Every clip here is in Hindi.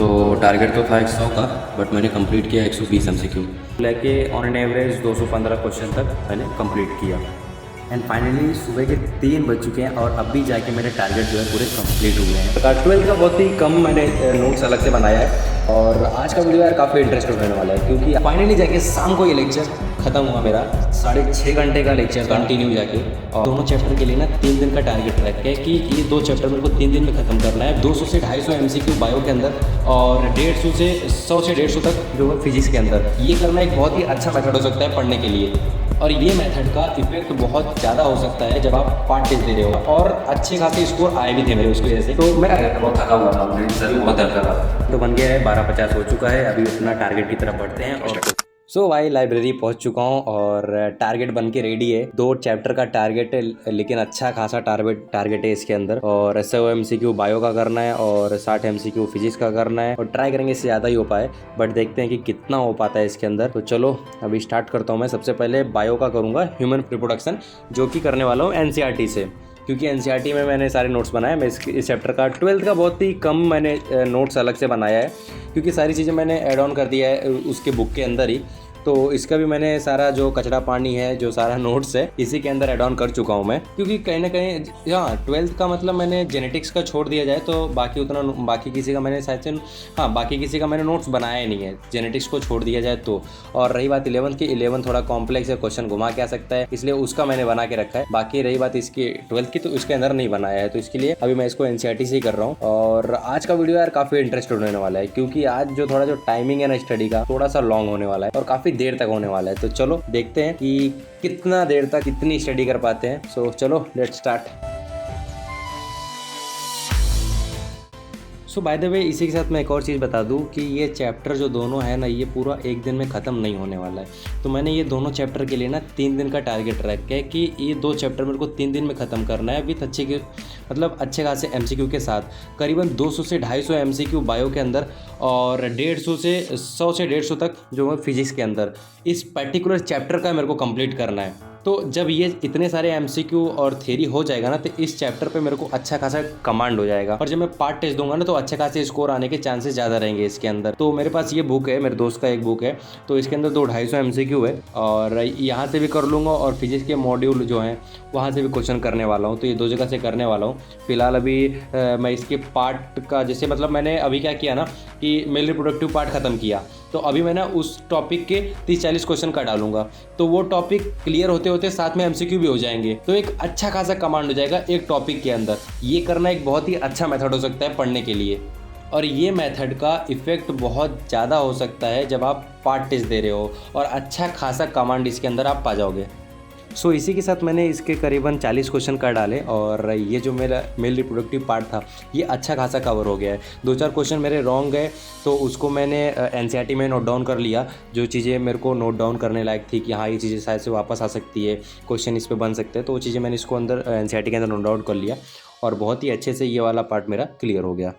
तो टारगेट तो था 100 का, बट मैंने कंप्लीट किया 120 एमसीक्यू लेके ऑन एन एवरेज 215 क्वेश्चन तक मैंने कंप्लीट किया। एंड फाइनली सुबह के 3 बज चुके हैं और अब भी जाके मेरे टारगेट जो है पूरे कंप्लीट हुए हैं। 12 का बहुत ही कम मैंने नोट्स अलग से बनाया है और आज का वीडियो यार काफ़ी इंटरेस्टिंग होने वाला है क्योंकि फाइनली जाके शाम को ये लेक्चर खत्म हुआ मेरा 6.5 घंटे का लेक्चर कंटिन्यू जाके। और दोनों चैप्टर के लिए ना 3 दिन का टारगेट रखा है कि ये 2 चैप्टर मेरे को 3 दिन में खत्म करना है। 200 से 250 एमसीक्यू बायो के अंदर और 150 से 100 से 150 तक जो है फिजिक्स के अंदर। ये करना एक बहुत ही अच्छा मेथड हो सकता है पढ़ने के लिए और ये मेथड का इफेक्ट बहुत ज़्यादा हो सकता है जब आप पार्ट टेस्ट दे रहे हो। और अच्छे खासे स्कोर आए भी थे मेरे उसकी वजह से, तो मैं बहुत थका हुआ था, सर बहुत दर्द कर रहा था। तो बन गया है 12:50 हो चुका है। अभी अपना टारगेट की तरफ बढ़ते हैं। और सो भाई लाइब्रेरी पहुंच चुका हूं और टारगेट बन के रेडी है। 2 चैप्टर का टारगेट है लेकिन अच्छा खासा टारगेट है इसके अंदर। और 100 एमसीक्यू बायो का करना है और 60 एमसीक्यू फिजिक्स का करना है और ट्राई करेंगे इससे ज़्यादा ही हो पाए, बट देखते हैं कि कितना हो पाता है इसके अंदर। तो चलो अभी स्टार्ट करता हूँ। मैं सबसे पहले बायो का करूँगा, ह्यूमन रिप्रोडक्शन, जो कि करने वाला हूँ एनसीईआरटी से, क्योंकि एनसीईआरटी में मैंने सारे नोट्स बनाए। मैं इस चैप्टर का 12th का बहुत ही कम मैंने नोट्स अलग से बनाया है क्योंकि सारी चीज़ें मैंने ऐड ऑन कर दिया है उसके बुक के अंदर ही। तो इसका भी मैंने सारा जो कचड़ा पानी है, जो सारा नोट्स है, इसी के अंदर ऐड ऑन कर चुका हूँ मैं, क्योंकि कहीं ना कहीं हाँ 12th का मतलब मैंने जेनेटिक्स का छोड़ दिया जाए तो बाकी किसी का मैंने शायद से बाकी किसी का मैंने नोट्स बनाया ही नहीं है, जेनेटिक्स को छोड़ दिया जाए तो। और रही बात 11th की, 11 थोड़ा कॉम्प्लेक्स है, क्वेश्चन घुमा के आ सकता है, इसलिए उसका मैंने बना के रखा है। बाकी रही बात इसकी 12th की, तो इसके अंदर नहीं बनाया है, तो इसके लिए अभी मैं इसको एनसीईआरटी से ही कर रहा हूँ। और आज का वीडियो यार काफ़ी इंटरेस्टेड होने वाला है क्योंकि आज जो टाइमिंग है ना स्टडी का, थोड़ा सा लॉन्ग होने वाला है और काफ़ी देर तक होने वाला है। तो चलो देखते हैं कि कितना देर तक कितनी स्टडी कर पाते हैं। सो चलो let's start. So by the way इसी के साथ मैं एक और चीज़ बता दूं कि ये चैप्टर जो दोनों है ना, ये पूरा एक दिन में ख़त्म नहीं होने वाला है। तो मैंने ये दोनों चैप्टर के लिए ना 3 दिन का टारगेट रखा है कि ये 2 चैप्टर मेरे को 3 दिन में ख़त्म करना है विथ अच्छे खासे एमसीक्यू के साथ। करीबन 200 से 250 एमसीक्यू बायो के अंदर और 150 से 100 से 150 तक जो है फिजिक्स के अंदर। इस पर्टिकुलर चैप्टर का मेरे को कंप्लीट करना है। तो जब ये इतने सारे एमसीक्यू और थ्योरी हो जाएगा ना, तो इस चैप्टर पे मेरे को अच्छा खासा कमांड हो जाएगा और जब मैं पार्ट टेस्ट दूंगा ना, तो अच्छे खासे स्कोर आने के चांसेस ज़्यादा रहेंगे इसके अंदर। तो मेरे पास ये बुक है, मेरे दोस्त का एक बुक है, तो इसके अंदर 250 एमसीक्यू है और यहाँ से भी कर लूँगा और फिजिक्स के मॉड्यूल जो हैं वहाँ से भी क्वेश्चन करने वाला हूँ। तो ये 2 जगह से करने वाला हूँ। फिलहाल अभी मैं इसके पार्ट का जैसे मतलब मैंने अभी क्या किया ना कि मेल रिप्रोडक्टिव पार्ट ख़त्म किया, तो अभी मैं ना उस टॉपिक के 30-40 क्वेश्चन का डालूंगा, तो वो टॉपिक क्लियर होते होते साथ में एमसीक्यू भी हो जाएंगे, तो एक अच्छा खासा कमांड हो जाएगा एक टॉपिक के अंदर। ये करना एक बहुत ही अच्छा मेथड हो सकता है पढ़ने के लिए और ये मेथड का इफेक्ट बहुत ज़्यादा हो सकता है जब आप पार्ट टेस्ट दे रहे हो और अच्छा खासा कमांड इसके अंदर आप पा जाओगे। सो इसी के साथ मैंने इसके करीबन 40 क्वेश्चन कर डाले और ये जो मेरा मेल रिप्रोडक्टिव पार्ट था ये अच्छा खासा कवर हो गया है। 2-4 क्वेश्चन मेरे रॉन्ग गए तो उसको मैंने एनसीईआरटी में नोट डाउन कर लिया, जो चीज़ें मेरे को नोट डाउन करने लायक थी कि हाँ ये चीज़ें शायद से वापस आ सकती है, क्वेश्चन इस पर बन सकते हैं, तो वो चीज़ें मैंने इसको अंदर एनसीईआरटी के अंदर नोट डाउन कर लिया और बहुत ही अच्छे से ये वाला पार्ट मेरा क्लियर हो गया।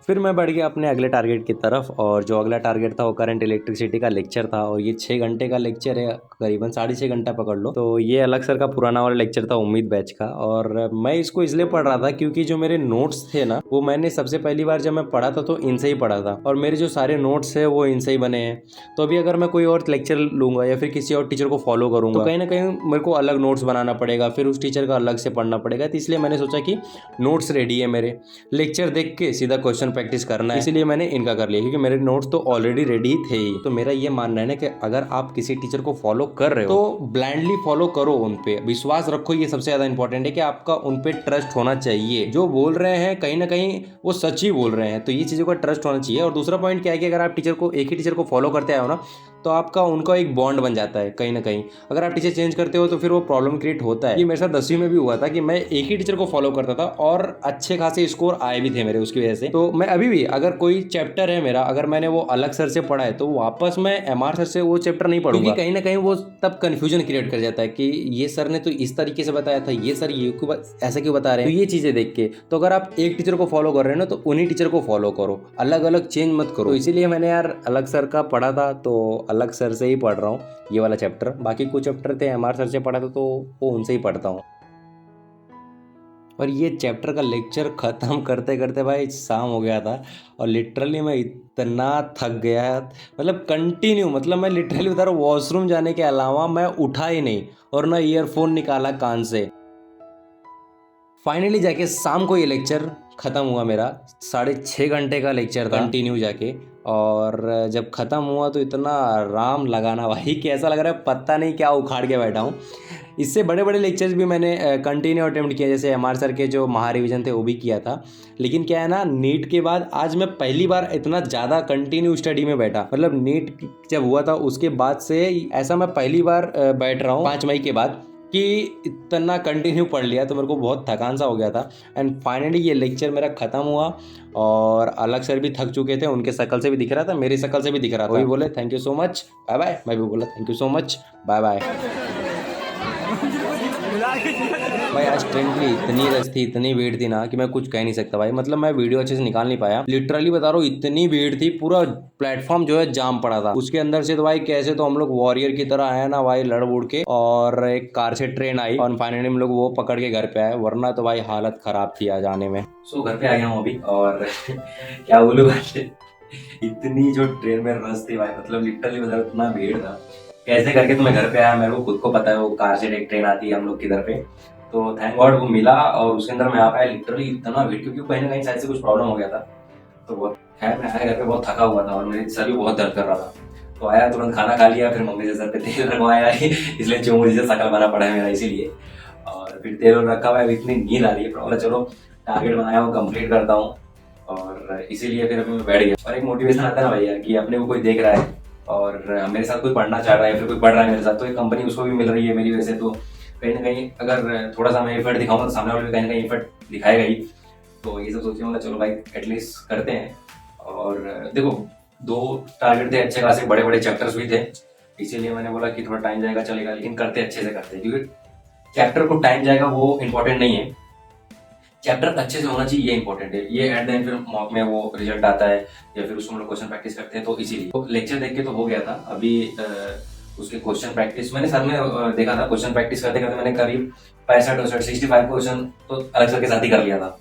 फिर मैं बढ़ गया अपने अगले टारगेट की तरफ और जो अगला टारगेट था वो करंट इलेक्ट्रिसिटी का लेक्चर था और ये 6 घंटे का लेक्चर है, करीबन 6.5 घंटा पकड़ लो। तो ये अलग सर का पुराना वाला लेक्चर था उम्मीद बैच का और मैं इसको इसलिए पढ़ रहा था क्योंकि जो मेरे नोट्स थे ना वो मैंने सबसे पहली बार जब मैं पढ़ा था तो इनसे ही पढ़ा था और मेरे जो सारे नोट्स है वो इनसे ही बने हैं। तो अभी अगर मैं कोई और लेक्चर लूँगा या फिर किसी और टीचर को फॉलो करूँगा तो कहीं ना कहीं मेरे को अलग नोट्स बनाना पड़ेगा, फिर उस टीचर का अलग से पढ़ना पड़ेगा। तो इसलिए मैंने सोचा कि नोट्स रेडी है मेरे, लेक्चर देख के सीधा क्वेश्चन प्रैक्टिस करना है, इसलिए मैंने इनका कर लिया क्योंकि मेरे नोट्स तो ऑलरेडी रेडी थे ही। तो मेरा ये मानना है ना कि अगर आप किसी टीचर को फॉलो कर रहे हो तो ब्लाइंडली फॉलो करो, उन पे विश्वास रखो। ये सबसे ज्यादा इंपॉर्टेंट है कि आपका उन पे ट्रस्ट होना चाहिए। जो बोल रहे हैं कहीं ना कहीं वो सच ही बोल रहे हैं, तो ये चीजों का ट्रस्ट होना चाहिए। और दूसरा पॉइंट क्या है कि अगर आप एक ही टीचर को फॉलो करते आए हो ना तो आपका उनका एक बॉन्ड बन जाता है कहीं ना कहीं। अगर आप टीचर चेंज करते हो तो फिर वो प्रॉब्लम क्रिएट होता है। ये मेरे साथ 10वीं में भी हुआ था कि मैं एक ही टीचर को फॉलो करता था और अच्छे खासे स्कोर आए भी थे मेरे उसकी वजह से। तो मैं अभी भी अगर कोई चैप्टर है मेरा, अगर मैंने वो अलग सर से पढ़ा है तो वापस मैं एमआर सर से वो चैप्टर नहीं पढ़ूंगा, क्योंकि कहीं ना कहीं वो तब कंफ्यूजन क्रिएट कर जाता है कि ये सर ने तो इस तरीके से बताया था, ये सर ये ऐसा क्यों बता रहे हैं। तो ये चीजें देख के तो अगर आप एक टीचर को फॉलो कर रहे हो ना तो उन्हीं टीचर को फॉलो करो, अलग अलग चेंज मत करो। तो इसीलिए मैंने यार अलग सर का पढ़ा था तो अलग सर से ही पढ़ रहा हूँ ये वाला चैप्टर। बाकी कुछ चैप्टर थे एमआर सर से पढ़ा था तो वो उनसे ही पढ़ता हूँ। और ये चैप्टर का लेक्चर ख़त्म करते करते भाई शाम हो गया था और लिटरली मैं इतना थक गया, मतलब कंटिन्यू, मतलब मैं लिटरली बता रहा हूँ वॉशरूम जाने के अलावा मैं उठा ही नहीं और ना ईयरफोन निकाला कान से। फाइनली जाके शाम को ये लेक्चर ख़त्म हुआ मेरा, 6.5 घंटे का लेक्चर था कंटिन्यू जाके। और जब ख़त्म हुआ तो इतना आराम लगा ना भाई कि ऐसा लग रहा है पता नहीं क्या उखाड़ के बैठा हूँ। इससे बड़े बड़े लेक्चर्स भी मैंने कंटिन्यू अटेम्प्ट किया, जैसे एमआर सर के जो महा रिवीजन थे वो भी किया था। लेकिन क्या है ना, नीट के बाद आज मैं पहली बार इतना ज़्यादा कंटिन्यू स्टडी में बैठा, मतलब नीट जब हुआ था उसके बाद से ऐसा मैं पहली बार बैठ रहा हूँ 5 मई के बाद कि इतना कंटिन्यू पढ़ लिया, तो मेरे को बहुत थकान सा हो गया था। एंड फाइनली ये लेक्चर मेरा ख़त्म हुआ और अलग सर भी थक चुके थे, उनके शक्ल से भी दिख रहा था, मेरी शक्ल से भी दिख रहा था। वो भी बोले thank you so much, bye bye, मैं भी बोला thank you so much, bye bye. भाई आज ट्रेन की इतनी रश थी, इतनी भीड़ थी ना कि मैं कुछ कह नहीं सकता भाई, मतलब मैं वीडियो अच्छे से निकाल नहीं पाया, लिटरली बता रहा हूँ इतनी भीड़ थी, पूरा प्लेटफॉर्म जो है जाम पड़ा था। उसके अंदर से तो भाई कैसे तो हम लोग वॉरियर की तरह आए ना भाई, लड़ उड़ के, और एक कार से ट्रेन आई और फाइनली हम लोग वो पकड़ के घर पे आए, वरना तो भाई हालत खराब थी आज आने में। सो घर पे आ गया हूँ अभी और क्या बोलूँ इतनी जो ट्रेन में रश थी भाई, मतलब लिटरली बता रहा हूँ इतना भीड़ था, कैसे करके तो मैं घर पे आया, मेरे को खुद को पता है वो कार से एक ट्रेन आती है हम लोग के घर पे, तो थैंक गॉड वो मिला और उसके अंदर मैं आ पाया। लिटरली इतना भीड़, क्योंकि कहीं ना कहीं शायद से कुछ प्रॉब्लम हो गया था, तो बहुत खैर मैं आया घर पे बहुत थका हुआ था और मेरे सर भी बहुत दर्द कर रहा था, तो आया तुरंत खाना खा लिया, फिर मम्मी से सर पे तेल लगवाया इसलिए चुमड़ी से शकल बना पड़ा है मेरा इसीलिए, और फिर तेल रखा हुआ है। इतनी नींद आ रही है, बोला चलो टारगेट बनाया वो कंप्लीट करता हूँ, और इसीलिए फिर मैं बैठ गया। और एक मोटिवेशन आता है ना भैया कि अपने को कोई देख रहा है और मेरे साथ कोई पढ़ना चाह रहा है, फिर कोई पढ़ रहा है मेरे साथ, तो एक कंपनी उसको भी मिल रही है मेरी वजह से, तो कहीं ना कहीं अगर थोड़ा सा मैं एफर्ट दिखाऊंगा तो सामने वाले भी कहीं ना कहीं एफर्ट दिखाएगा ही। तो ये सब सोच रहा चलो भाई एटलीस्ट करते हैं। और देखो 2 टारगेट थे, अच्छे खासे बड़े बड़े चैप्टर्स भी थे, इसीलिए मैंने बोला कि थोड़ा टाइम जाएगा चलेगा, लेकिन करते अच्छे से करते, क्योंकि चैप्टर को टाइम जाएगा वो इम्पोर्टेंट नहीं है, चैप्टर अच्छे से होना चाहिए ये इंपॉर्टेंट है। ये एट द एंड फिर मॉक में वो रिजल्ट आता है या फिर उसमें हम लोग क्वेश्चन प्रैक्टिस करते हैं, तो इसीलिए तो लेक्चर देख के तो हो गया था। अभी उसके क्वेश्चन प्रैक्टिस मैंने साथ में देखा था, क्वेश्चन प्रैक्टिस करते करते मैंने करीब 65 क्वेश्चन तो अलग सर के साथ ही कर लिया था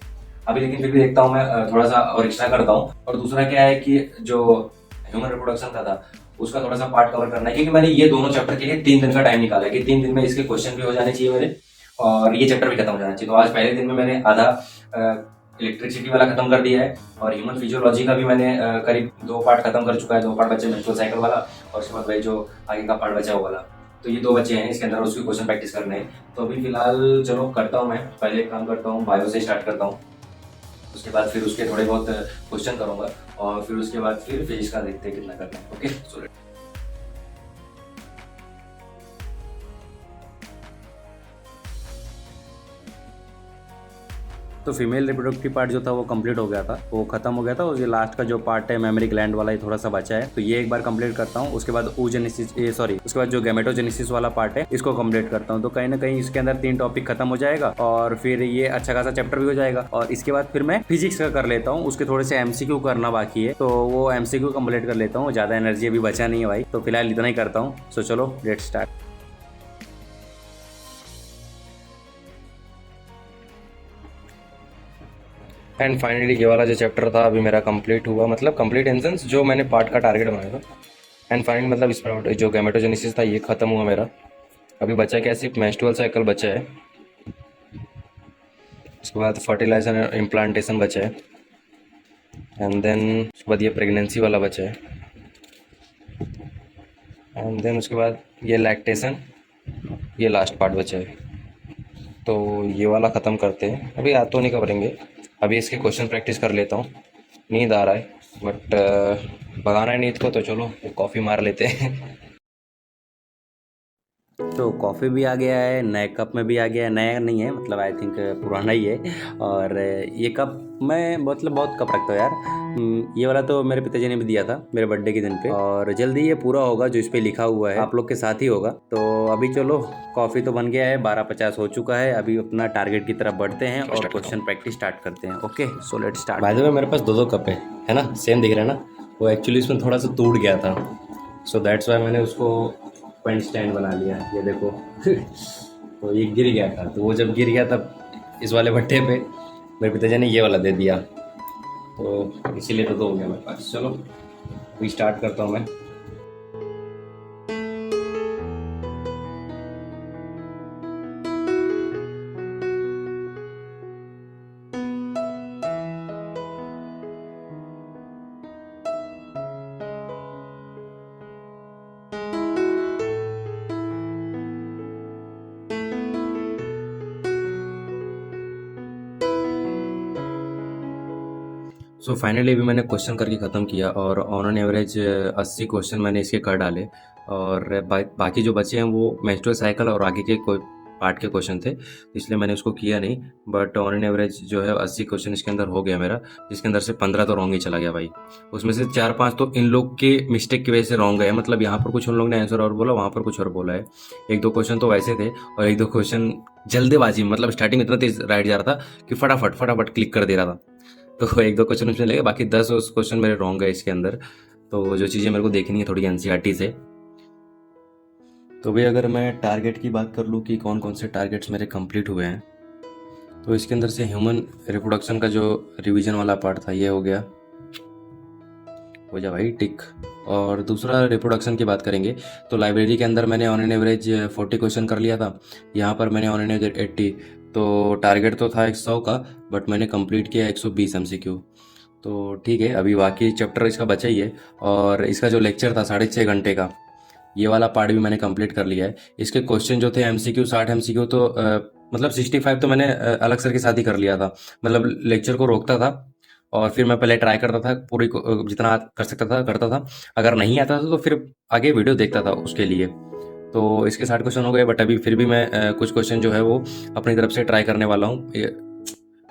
अभी, लेकिन फिर भी देखता हूँ मैं थोड़ा सा और एक्स्ट्रा करता हूँ। और दूसरा क्या है कि जो ह्यूमन रिप्रोडक्शन था उसका थोड़ा सा पार्ट कवर करना है, क्योंकि मैंने ये दोनों चैप्टर के लिए 3 दिन का टाइम निकाला है कि 3 दिन में इसके क्वेश्चन भी हो जाने चाहिए मेरे और ये चैप्टर भी खत्म हो जाना चाहिए। तो आज पहले दिन में मैंने आधा इलेक्ट्रिसिटी वाला खत्म कर दिया है और ह्यूमन फिजियोलॉजी का भी मैंने करीब 2 पार्ट खत्म कर चुका है, 2 पार्ट बचे मेंस्ट्रुअल साइकिल वाला और उसके बाद भाई जो आगे का पार्ट बचा वो वाला, तो ये 2 बच्चे हैं इसके अंदर, उसकी क्वेश्चन प्रैक्टिस करने हैं। तो अभी फिलहाल चलो करता हूँ, मैं पहले एक काम करता हूँ बायो से स्टार्ट करता हूँ, उसके बाद फिर उसके थोड़े बहुत क्वेश्चन करूँगा और फिर उसके बाद फिर फिजिक्स का देखते हैं कितना करना है। ओके सो तो फीमेल रिप्रोडक्टिव पार्ट जो था वो कंप्लीट हो गया था, वो खत्म हो गया था, और ये लास्ट का जो पार्ट है मेमोरी ग्लैंड वाला ही थोड़ा सा बचा है, तो ये एक बार कंप्लीट करता हूँ। उसके बाद उसके बाद जो गैमेटोजेनेसिस वाला पार्ट है इसको कंप्लीट करता हूँ, तो कहीं ना कहीं इसके अंदर 3 टॉपिक खत्म हो जाएगा और फिर ये अच्छा खासा चैप्टर भी हो जाएगा। और इसके बाद फिर मैं फिजिक्स का कर लेता हूँ, उसके थोड़े से एमसीक्यू करना बाकी है, तो वो एमसीक्यू कंप्लीट कर लेता हूँ, ज़्यादा एनर्जी अभी बचा नहीं है भाई, तो फिलहाल इतना ही करता हूँ। सो चलो लेट्स स्टार्ट। एंड फाइनली ये वाला जो चैप्टर था अभी मेरा कंप्लीट हुआ, मतलब कंप्लीट इन सेंस जो मैंने पार्ट का टारगेट बनाया था। एंड फाइनली मतलब इस पर जो गैमेटोजेनेसिस था ये खत्म हुआ मेरा, अभी बचा क्या सिर्फ मेंस्ट्रुअल साइकिल बचा है, उसके बाद फर्टिलाइजर एंड इम्प्लांटेशन बचा है, एंड देन उसके बाद ये प्रेगनेंसी वाला बचा है, एंड देन उसके बाद ये लैक्टेशन, ये लास्ट पार्ट बचा है। तो ये वाला ख़त्म करते हैं, अभी आज तो नहीं करेंगे, अभी इसके क्वेश्चन प्रैक्टिस कर लेता हूँ। नींद आ रहा है बट भगाना है नींद को, तो चलो कॉफ़ी मार लेते हैं। तो कॉफ़ी भी आ गया है, नए कप में भी आ गया है, नया नहीं है मतलब आई थिंक पुराना ही है। और ये कप मैं मतलब बहुत कप रखता हूँ यार, ये वाला तो मेरे पिताजी ने भी दिया था मेरे बर्थडे के दिन पे, और जल्दी ये पूरा होगा जो इस पे लिखा हुआ है, आप लोग के साथ ही होगा। तो अभी चलो कॉफ़ी तो बन गया है, 12:50 हो चुका है, अभी अपना टारगेट की तरफ बढ़ते हैं और क्वेश्चन प्रैक्टिस स्टार्ट करते हैं। Okay so let's start. By the way मेरे पास 2 कप है ना, सेम दिख रहा है ना, वो एक्चुअली इसमें थोड़ा सा टूट गया था, सो दैट्स वाई मैंने उसको पेन स्टैंड बना लिया, ये देखो तो ये गिर गया था, तो वो जब गिर गया तब इस वाले भट्टे पे मेरे पिताजी ने ये वाला दे दिया, तो इसीलिए तो दो हो गया मेरे पास। चलो अभी स्टार्ट करता हूँ मैं। सो फाइनली अभी मैंने क्वेश्चन करके ख़त्म किया और ऑन एन एवरेज 80 क्वेश्चन मैंने इसके कर डाले। और बाकी जो बचे हैं वो मेंस्ट्रुअल साइकिल और आगे के कोई पार्ट के क्वेश्चन थे, इसलिए मैंने उसको किया नहीं। बट ऑन एन एवरेज जो है 80 क्वेश्चन इसके अंदर हो गया मेरा, जिसके अंदर से 15 तो रॉन्ग ही चला गया भाई। उसमें से 4-5 तो इन लोग के मिस्टेक की वजह से रॉन्ग गए, मतलब यहाँ पर कुछ उन लोग ने आंसर और बोला, वहाँ पर कुछ और बोला है। 1-2 क्वेश्चन तो वैसे थे और 1-2 क्वेश्चन जल्दीबाजी, मतलब स्टार्टिंग में इतना तेज राइट जा रहा था कि फटाफट फटाफट क्लिक कर दे रहा था, तो 1-2 क्वेश्चन उसमें लगे, बाकी 10 उस क्वेश्चन मेरे रॉन्ग है इसके अंदर। तो जो चीज़ें मेरे को देखनी है थोड़ी एनसीईआरटी से। तो भाई अगर मैं टारगेट की बात कर लूँ कि कौन कौन से टारगेट्स मेरे कंप्लीट हुए हैं, तो इसके अंदर से ह्यूमन रिप्रोडक्शन का जो रिवीजन वाला पार्ट था ये हो गया, हो जा भाई टिक। और दूसरा रिप्रोडक्शन की बात करेंगे तो लाइब्रेरी के अंदर मैंने ऑन एन एवरेज 40 क्वेश्चन कर लिया था, यहाँ पर मैंने ऑन एन एवरेज 80। तो टारगेट तो था 100 का, बट मैंने कंप्लीट किया 120 एमसीक्यू। तो ठीक है, अभी बाकी चैप्टर इसका बचा ही है। और इसका जो लेक्चर था 6.5 घंटे का, ये वाला पार्ट भी मैंने कंप्लीट कर लिया है। इसके क्वेश्चन जो थे एमसीक्यू 60 एमसीक्यू, तो मतलब 65 तो मैंने अलग सर के साथ ही कर लिया था। मतलब लेक्चर को रोकता था और फिर मैं पहले ट्राई करता था पूरी जितना कर सकता था करता था, अगर नहीं आता था तो फिर आगे वीडियो देखता था उसके लिए। तो इसके 60 क्वेश्चन हो गए, बट अभी फिर भी मैं कुछ क्वेश्चन जो है वो अपनी तरफ से ट्राई करने वाला हूँ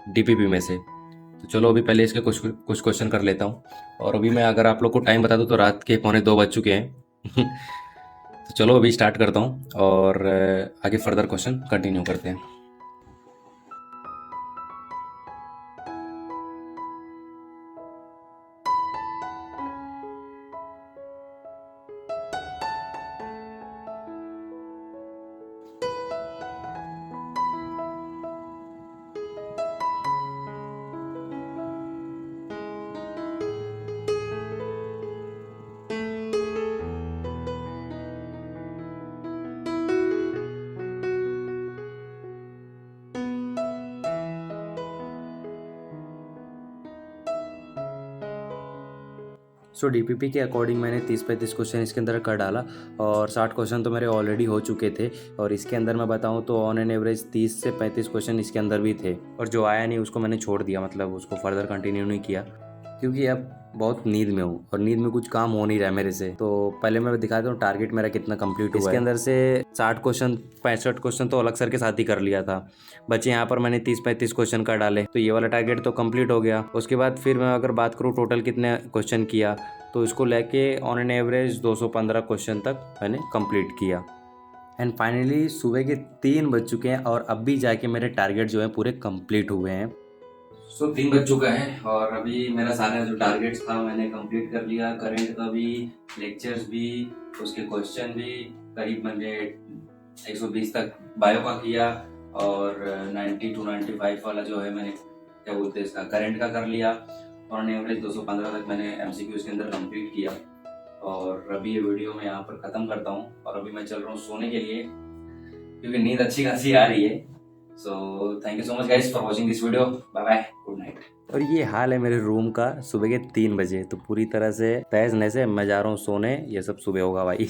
डीपीपी में से। तो चलो अभी पहले इसके कुछ कुछ क्वेश्चन कर लेता हूँ। और अभी मैं अगर आप लोग को टाइम बता दूँ तो रात के 1:45 बज चुके हैं। तो चलो अभी स्टार्ट करता हूँ और आगे फर्दर क्वेश्चन कंटिन्यू करते हैं। सो डीपीपी के अकॉर्डिंग मैंने 30-35 क्वेश्चन इसके अंदर कर डाला और 60 क्वेश्चन तो मेरे ऑलरेडी हो चुके थे। और इसके अंदर मैं बताऊं तो ऑन एन एवरेज 30 से 35 क्वेश्चन इसके अंदर भी थे, और जो आया नहीं उसको मैंने छोड़ दिया, मतलब उसको फर्दर कंटिन्यू नहीं किया, क्योंकि अब बहुत नींद में हूँ और नींद में कुछ काम हो नहीं रहा है मेरे से। तो पहले मैं दिखाता हूँ टारगेट मेरा कितना कंप्लीट हुआ है। इसके अंदर से 60 क्वेश्चन 65 क्वेश्चन तो अलग सर के साथ ही कर लिया था, बचे यहाँ पर मैंने 30-35 क्वेश्चन कर डाले, तो ये वाला टारगेट तो कंप्लीट हो गया। उसके बाद फिर मैं अगर बात करूँ टोटल कितने क्वेश्चन किया, तो इसको लेके ऑन एन एवरेज 215 क्वेश्चन तक मैंने कंप्लीट किया। एंड फाइनली सुबह के 3 बज चुके हैं और अब भी जाके मेरे टारगेट जो है पूरे कंप्लीट हुए हैं। सो 3 बज चुका है और अभी मेरा सारा जो टारगेट्स था मैंने कंप्लीट कर लिया। करंट का भी, लेक्चर्स भी, उसके क्वेश्चन भी, करीब मैंने 120 तक बायो का किया और 90 to 95 वाला जो है मैंने क्या बोलते हैं इसका करंट का कर लिया। और एवरेज 215 तक मैंने एमसीक्यूज के अंदर कंप्लीट किया। और अभी ये वीडियो मैं यहाँ पर ख़त्म करता हूँ और अभी मैं चल रहा हूँ सोने के लिए, क्योंकि नींद अच्छी खासी आ रही है। So thank you so much guys for watching this video. Bye bye, good night. और ये हाल है मेरे रूम का सुबह के 3 बजे, तो पूरी तरह से तहस नहस है, मैं जा रहा हूँ सोने, ये सब सुबह होगा भाई।